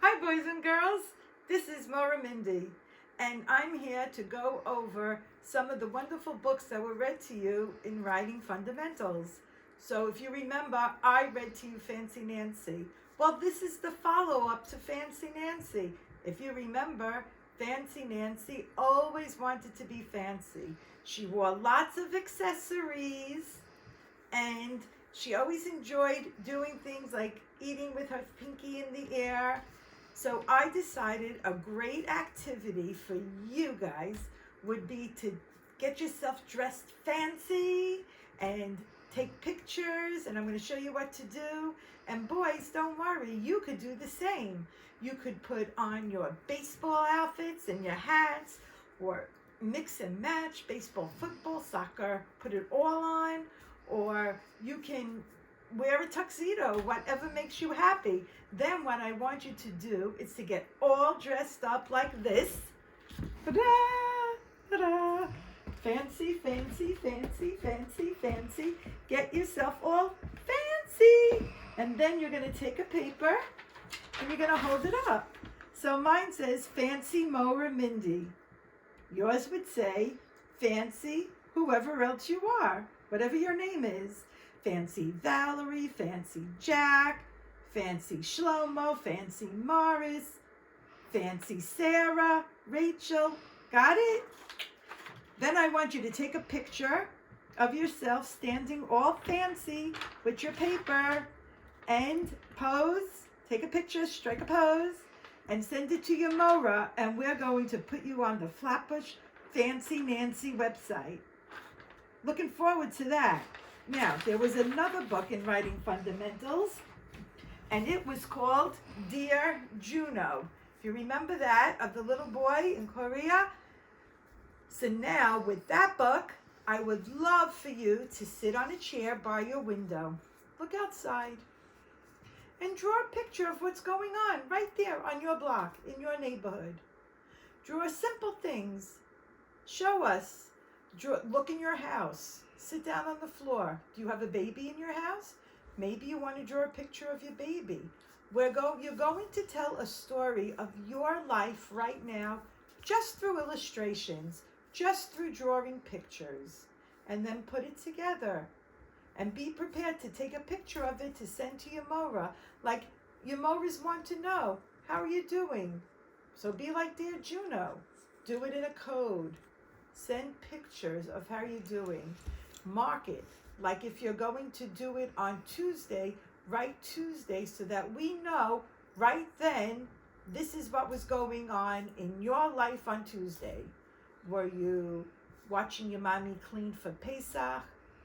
Hi, boys and girls. This is Maura Mindy, and I'm here to go over some of the wonderful books that were read to you in Writing Fundamentals. So if you remember, I read to you Fancy Nancy. Well, this is the follow-up to Fancy Nancy. If you remember, Fancy Nancy always wanted to be fancy. She wore lots of accessories, and she always enjoyed doing things like eating with her pinky in the air. So I decided a great activity for you guys would be to get yourself dressed fancy and take pictures, and I'm going to show you what to do. And boys, don't worry, you could do the same. You could put on your baseball outfits and your hats, or mix and match baseball, football, soccer, put it all on, or you can wear a tuxedo, whatever makes you happy. Then what I want you to do is to get all dressed up like this. Ta-da! Ta-da! Fancy, fancy, fancy, fancy, fancy. Get yourself all fancy. And then you're going to take a paper and you're going to hold it up. So mine says Fancy Maura Mindy. Yours would say Fancy whoever else you are, whatever your name is. Fancy Valerie, Fancy Jack, Fancy Shlomo, Fancy Morris, Fancy Sarah, Rachel. Got it? Then I want you to take a picture of yourself standing all fancy with your paper and pose. Take a picture, strike a pose, and send it to your Maura, and we're going to put you on the Flatbush Fancy Nancy website. Looking forward to that. Now, there was another book in Writing Fundamentals, and it was called Dear Juno. If you remember that, of the little boy in Korea. So now, with that book, I would love for you to sit on a chair by your window, look outside, and draw a picture of what's going on right there on your block, in your neighborhood. Draw simple things. Show us. Look in your house. Sit down on the floor. Do you have a baby in your house? Maybe you want to draw a picture of your baby. You're going to tell a story of your life right now, just through illustrations, just through drawing pictures, and then put it together. And be prepared to take a picture of it to send to your Maura. Like, your Mauras want to know, how are you doing? So be like Dear Juno. Do it in a code. Send pictures of how you're doing. Mark it. Like if you're going to do it on Tuesday, write Tuesday so that we know right then this is what was going on in your life on Tuesday. Were you watching your mommy clean for Pesach?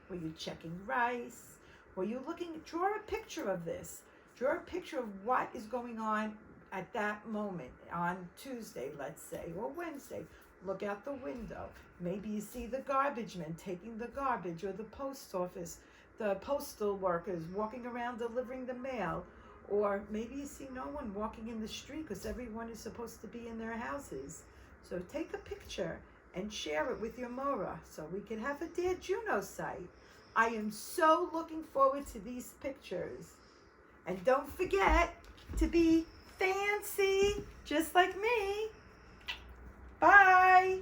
Were you checking rice? Were you draw a picture of this. Draw a picture of what is going on at that moment on Tuesday, let's say, or Wednesday. Look out the window. Maybe you see the garbage men taking the garbage, or the post office, the postal workers walking around delivering the mail. Or maybe you see no one walking in the street because everyone is supposed to be in their houses. So take a picture and share it with your Maura so we can have a Dear Juno site. I am so looking forward to these pictures. And don't forget to be fancy, just like me. Bye.